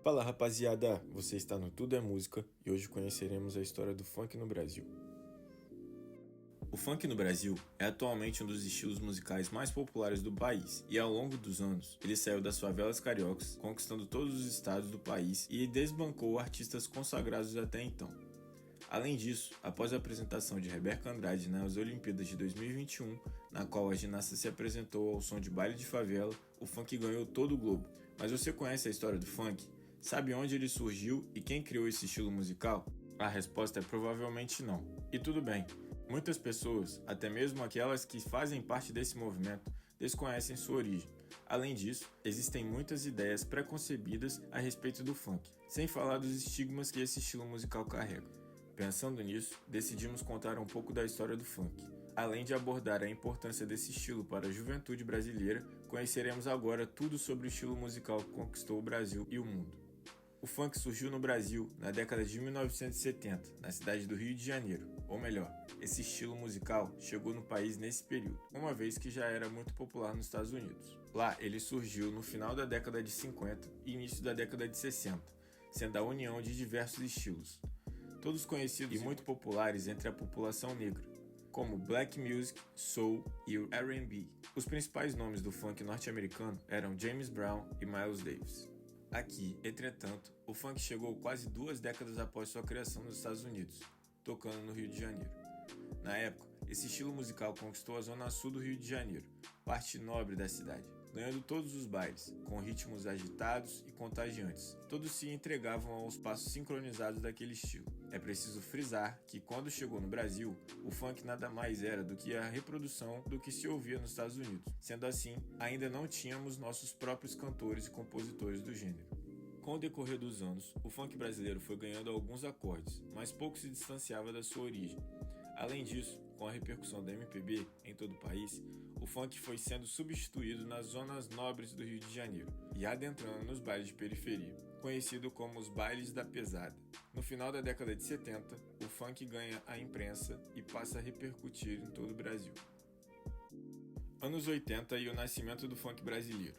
Fala rapaziada, você está no Tudo é Música e hoje conheceremos a história do funk no Brasil. O funk no Brasil é atualmente um dos estilos musicais mais populares do país e ao longo dos anos ele saiu das favelas cariocas, conquistando todos os estados do país e desbancou artistas consagrados até então. Além disso, após a apresentação de Rebeca Andrade nas Olimpíadas de 2021, na qual a ginasta se apresentou ao som de baile de favela, o funk ganhou todo o globo. Mas você conhece a história do funk? Sabe onde ele surgiu e quem criou esse estilo musical? A resposta é provavelmente não. E tudo bem, muitas pessoas, até mesmo aquelas que fazem parte desse movimento, desconhecem sua origem. Além disso, existem muitas ideias preconcebidas a respeito do funk, sem falar dos estigmas que esse estilo musical carrega. Pensando nisso, decidimos contar um pouco da história do funk. Além de abordar a importância desse estilo para a juventude brasileira, conheceremos agora tudo sobre o estilo musical que conquistou o Brasil e o mundo. O funk surgiu no Brasil na década de 1970, na cidade do Rio de Janeiro. Ou melhor, esse estilo musical chegou no país nesse período, uma vez que já era muito popular nos Estados Unidos. Lá, ele surgiu no final da década de 50 e início da década de 60, sendo a união de diversos estilos, todos conhecidos e muito populares entre a população negra, como black music, soul e o R&B. Os principais nomes do funk norte-americano eram James Brown e Miles Davis. Aqui, entretanto, o funk chegou quase 2 décadas após sua criação nos Estados Unidos, tocando no Rio de Janeiro. Na época, esse estilo musical conquistou a zona sul do Rio de Janeiro, parte nobre da cidade, ganhando todos os bailes, com ritmos agitados e contagiantes. Todos se entregavam aos passos sincronizados daquele estilo. É preciso frisar que quando chegou no Brasil, o funk nada mais era do que a reprodução do que se ouvia nos Estados Unidos. Sendo assim, ainda não tínhamos nossos próprios cantores e compositores do gênero. Com o decorrer dos anos, o funk brasileiro foi ganhando alguns acordes, mas pouco se distanciava da sua origem. Além disso, com a repercussão da MPB em todo o país, o funk foi sendo substituído nas zonas nobres do Rio de Janeiro e adentrando nos bailes de periferia, conhecido como os bailes da pesada. No final da década de 70, o funk ganha a imprensa e passa a repercutir em todo o Brasil. Anos 80 e o nascimento do funk brasileiro.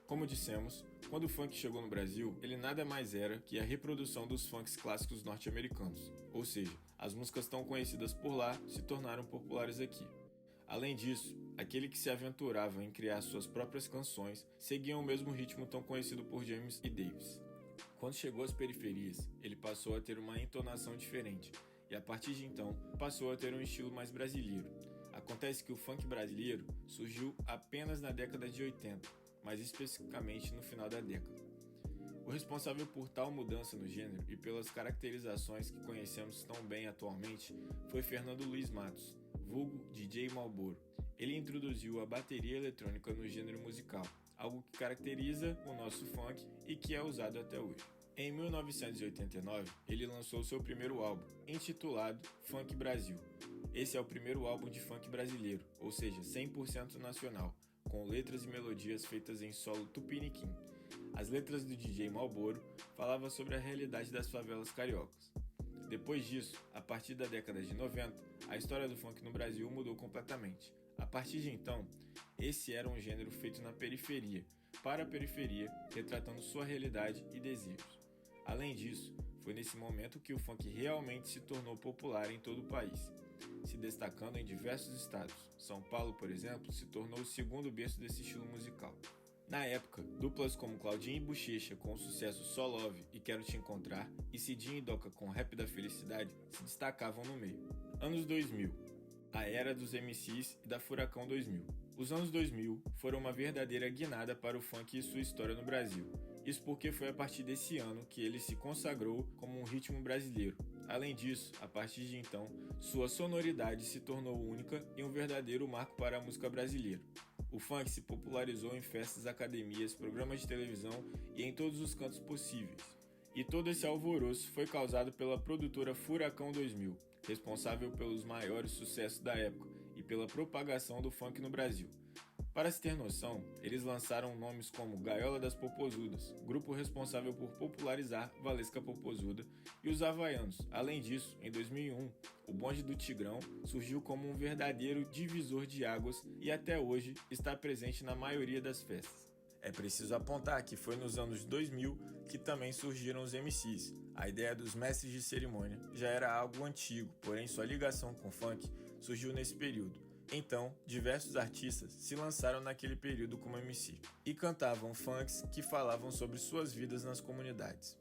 Como dissemos, quando o funk chegou no Brasil, ele nada mais era que a reprodução dos funks clássicos norte-americanos, ou seja, as músicas tão conhecidas por lá se tornaram populares aqui. Além disso, aquele que se aventurava em criar suas próprias canções seguia o mesmo ritmo tão conhecido por James e Davis. Quando chegou às periferias, ele passou a ter uma entonação diferente, e a partir de então, passou a ter um estilo mais brasileiro. Acontece que o funk brasileiro surgiu apenas na década de 80, mais especificamente no final da década. O responsável por tal mudança no gênero e pelas caracterizações que conhecemos tão bem atualmente foi Fernando Luiz Matos, vulgo DJ Marlboro. Ele introduziu a bateria eletrônica no gênero musical, algo que caracteriza o nosso funk e que é usado até hoje. Em 1989, ele lançou seu primeiro álbum, intitulado Funk Brasil. Esse é o primeiro álbum de funk brasileiro, ou seja, 100% nacional, com letras e melodias feitas em solo tupiniquim. As letras do DJ Marlboro falavam sobre a realidade das favelas cariocas. Depois disso, a partir da década de 90, a história do funk no Brasil mudou completamente. A partir de então, esse era um gênero feito na periferia, para a periferia, retratando sua realidade e desejos. Além disso, foi nesse momento que o funk realmente se tornou popular em todo o país, se destacando em diversos estados. São Paulo, por exemplo, se tornou o segundo berço desse estilo musical. Na época, duplas como Claudinho e Buchecha com o sucesso Só Love e Quero Te Encontrar e Cidinho e Doca com Rap da Felicidade se destacavam no meio. Anos 2000. A era dos MCs e da Furacão 2000. Os anos 2000 foram uma verdadeira guinada para o funk e sua história no Brasil. Isso porque foi a partir desse ano que ele se consagrou como um ritmo brasileiro. Além disso, a partir de então, sua sonoridade se tornou única e um verdadeiro marco para a música brasileira. O funk se popularizou em festas, academias, programas de televisão e em todos os cantos possíveis. E todo esse alvoroço foi causado pela produtora Furacão 2000, responsável pelos maiores sucessos da época e pela propagação do funk no Brasil. Para se ter noção, eles lançaram nomes como Gaiola das Popozudas, grupo responsável por popularizar Valesca Popozuda, e os Havaianos. Além disso, em 2001, o Bonde do Tigrão surgiu como um verdadeiro divisor de águas e até hoje está presente na maioria das festas. É preciso apontar que foi nos anos 2000 que também surgiram os MCs. A ideia dos mestres de cerimônia já era algo antigo, porém sua ligação com o funk surgiu nesse período. Então, diversos artistas se lançaram naquele período como MC e cantavam funks que falavam sobre suas vidas nas comunidades.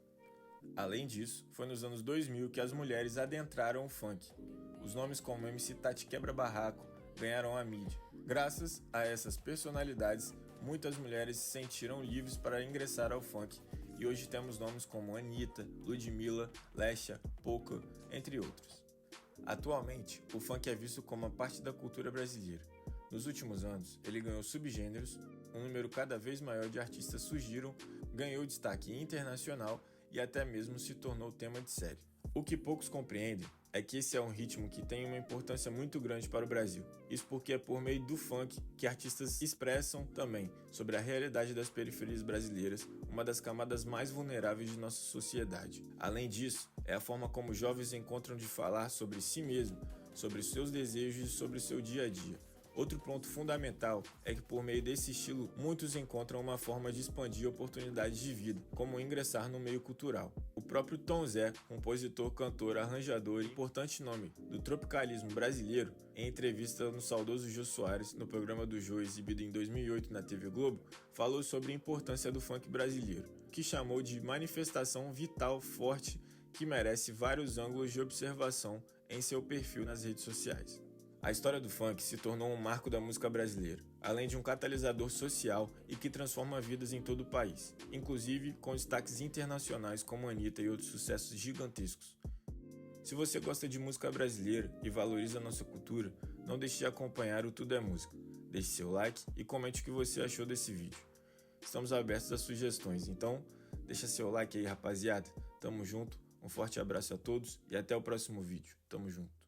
Além disso, foi nos anos 2000 que as mulheres adentraram o funk. Os nomes como MC Tati Quebra-Barraco ganharam a mídia. Graças a essas personalidades, muitas mulheres se sentiram livres para ingressar ao funk e hoje temos nomes como Anitta, Ludmilla, Lesha, Poca, entre outros. Atualmente, o funk é visto como uma parte da cultura brasileira. Nos últimos anos, ele ganhou subgêneros, um número cada vez maior de artistas surgiram, ganhou destaque internacional e até mesmo se tornou tema de série. O que poucos compreendem é que esse é um ritmo que tem uma importância muito grande para o Brasil. Isso porque é por meio do funk que artistas expressam também sobre a realidade das periferias brasileiras, uma das camadas mais vulneráveis de nossa sociedade. Além disso, é a forma como jovens encontram de falar sobre si mesmo, sobre seus desejos e sobre o seu dia a dia. Outro ponto fundamental é que por meio desse estilo, muitos encontram uma forma de expandir oportunidades de vida, como ingressar no meio cultural. O próprio Tom Zé, compositor, cantor, arranjador e importante nome do tropicalismo brasileiro, em entrevista no saudoso Jô Soares, no programa do Jô exibido em 2008 na TV Globo, falou sobre a importância do funk brasileiro, que chamou de manifestação vital forte que merece vários ângulos de observação em seu perfil nas redes sociais. A história do funk se tornou um marco da música brasileira, além de um catalisador social e que transforma vidas em todo o país, inclusive com destaques internacionais como Anitta e outros sucessos gigantescos. Se você gosta de música brasileira e valoriza nossa cultura, não deixe de acompanhar o Tudo é Música. Deixe seu like e comente o que você achou desse vídeo. Estamos abertos a sugestões, então deixa seu like aí, rapaziada. Tamo junto, um forte abraço a todos e até o próximo vídeo. Tamo junto.